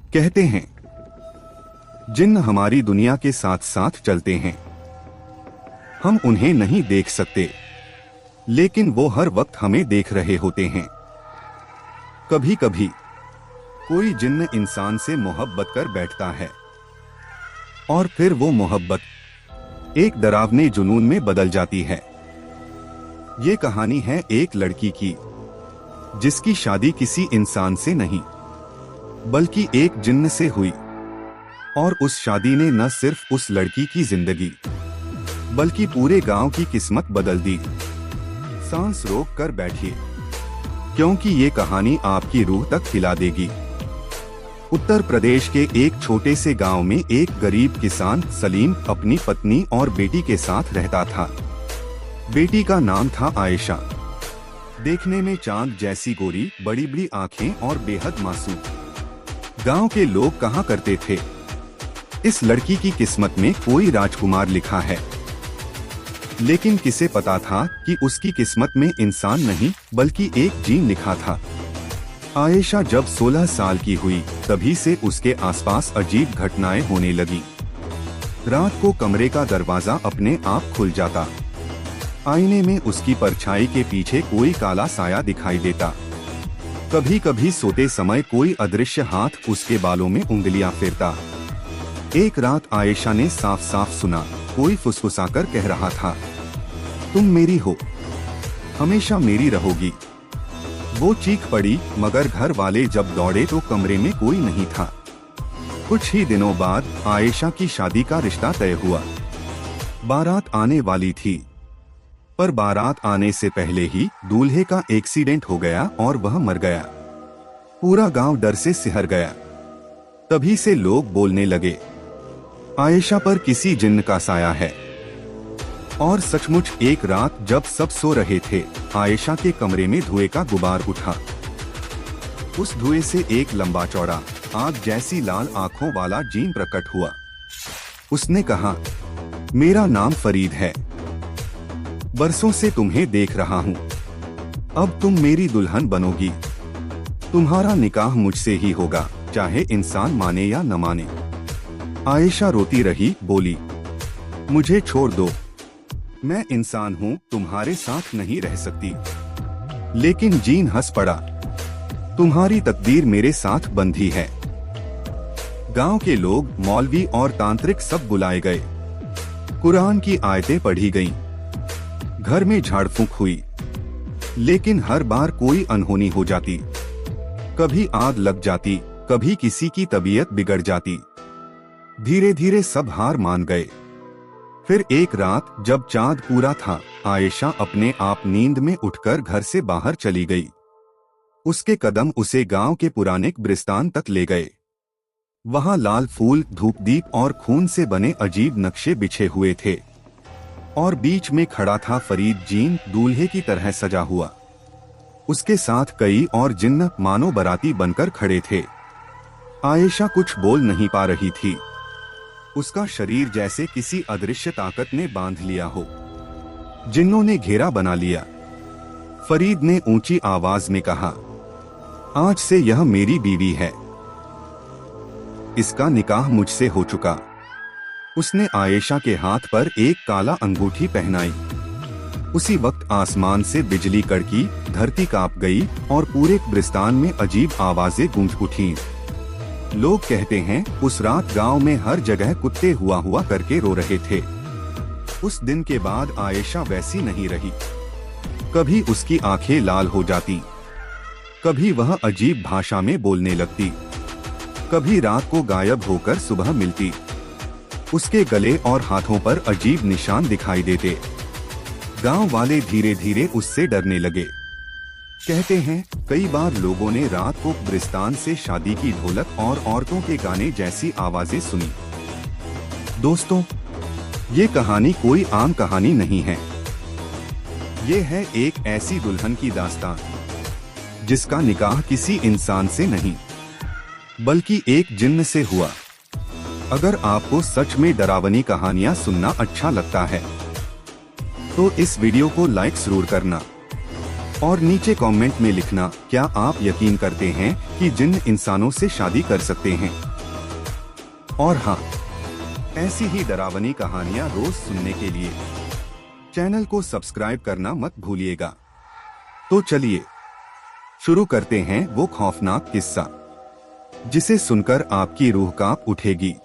कहते हैं जिन्न हमारी दुनिया के साथ साथ चलते हैं। हम उन्हें नहीं देख सकते, लेकिन वो हर वक्त हमें देख रहे होते हैं। कभी कभी कोई जिन्न इंसान से मोहब्बत कर बैठता है और फिर वो मोहब्बत एक डरावने जुनून में बदल जाती है। ये कहानी है एक लड़की की जिसकी शादी किसी इंसान से नहीं बल्कि एक जिन्न से हुई, और उस शादी ने न सिर्फ उस लड़की की जिंदगी बल्कि पूरे गांव की किस्मत बदल दी। सांस रोक कर बैठिए, क्योंकि ये कहानी आपकी रूह तक हिला देगी। उत्तर प्रदेश के एक छोटे से गांव में एक गरीब किसान सलीम अपनी पत्नी और बेटी के साथ रहता था। बेटी का नाम था आयशा। देखने में चांद जैसी गोरी, बड़ी बड़ी आंखें और बेहद मासूम। गांव के लोग कहा करते थे, इस लड़की की किस्मत में कोई राजकुमार लिखा है। लेकिन किसे पता था कि उसकी किस्मत में इंसान नहीं बल्कि एक जीन लिखा था। आयशा जब 16 साल की हुई तभी से उसके आसपास अजीब घटनाएं होने लगी। रात को कमरे का दरवाजा अपने आप खुल जाता, आईने में उसकी परछाई के पीछे कोई काला साया दिखाई देता। कभी कभी सोते समय कोई अदृश्य हाथ उसके बालों में उंगलियां फेरता। एक रात आयशा ने साफ साफ सुना, कोई फुसफुसाकर कह रहा था, तुम मेरी हो, हमेशा मेरी रहोगी। वो चीख पड़ी, मगर घर वाले जब दौड़े तो कमरे में कोई नहीं था। कुछ ही दिनों बाद आयशा की शादी का रिश्ता तय हुआ। बारात आने वाली थी, पर बारात आने से पहले ही दूल्हे का एक्सीडेंट हो गया और वह मर गया। पूरा गांव डर से सिहर गया। तभी से लोग बोलने लगे, आयशा पर किसी जिन्न का साया है। और सचमुच एक रात जब सब सो रहे थे, आयशा के कमरे में धुएं का गुबार उठा। उस धुएं से एक लंबा चौड़ा, आग जैसी लाल आंखों वाला जीन प्रकट हुआ। उसने कहा, मेरा नाम फरीद है, बरसों से तुम्हें देख रहा हूँ, अब तुम मेरी दुल्हन बनोगी। तुम्हारा निकाह मुझसे ही होगा, चाहे इंसान माने या न माने। आयशा रोती रही, बोली, मुझे छोड़ दो, मैं इंसान हूँ, तुम्हारे साथ नहीं रह सकती। लेकिन जीन हंस पड़ा, तुम्हारी तकदीर मेरे साथ बंधी है। गांव के लोग, मौलवी और तांत्रिक सब बुलाए गए। कुरान की आयतें पढ़ी गईं। घर में झाड़ फूंक हुई, लेकिन हर बार कोई अनहोनी हो जाती। कभी आग लग जाती, कभी किसी की तबीयत बिगड़ जाती। धीरे धीरे सब हार मान गए। फिर एक रात जब चांद पूरा था, आयशा अपने आप नींद में उठकर घर से बाहर चली गई। उसके कदम उसे गांव के पुराने कब्रिस्तान तक ले गए। वहां लाल फूल, धूप दीप और खून से बने अजीब नक्शे बिछे हुए थे, और बीच में खड़ा था फरीद जीन, दूल्हे की तरह सजा हुआ। उसके साथ कई और जिन्न मानो बराती बनकर खड़े थे। आयशा कुछ बोल नहीं पा रही थी। उसका शरीर जैसे किसी अदृश्य ताकत ने बांध लिया हो। जिन्नों ने घेरा बना लिया। फरीद ने ऊंची आवाज में कहा, आज से यह मेरी बीवी है, इसका निकाह मुझसे हो चुका। उसने आयशा के हाथ पर एक काला अंगूठी पहनाई। उसी वक्त आसमान से बिजली कड़की, धरती कांप गई और पूरे कब्रिस्तान में अजीब आवाजें गूंज उठीं। लोग कहते हैं उस रात गांव में हर जगह कुत्ते हुआ करके रो रहे थे। उस दिन के बाद आयशा वैसी नहीं रही। कभी उसकी आंखें लाल हो जाती, कभी वह अजीब भाषा में बोलने लगती, कभी रात को गायब होकर सुबह मिलती। उसके गले और हाथों पर अजीब निशान दिखाई देते। गांव वाले धीरे धीरे उससे डरने लगे। कहते हैं कई बार लोगों ने रात को कब्रिस्तान से शादी की ढोलक और औरतों के गाने जैसी आवाजें सुनी। दोस्तों, ये कहानी कोई आम कहानी नहीं है। ये है एक ऐसी दुल्हन की दास्तान जिसका निकाह किसी इंसान से नहीं बल्कि एक जिन्न से हुआ। अगर आपको सच में डरावनी कहानियां सुनना अच्छा लगता है तो इस वीडियो को लाइक जरूर करना। और नीचे कमेंट में लिखना, क्या आप यकीन करते हैं कि जिन्न इंसानों से शादी कर सकते हैं? और हाँ, ऐसी ही डरावनी कहानियाँ रोज सुनने के लिए चैनल को सब्सक्राइब करना मत भूलिएगा। तो चलिए शुरू करते हैं वो खौफनाक किस्सा, जिसे सुनकर आपकी रूह कांप उठेगी।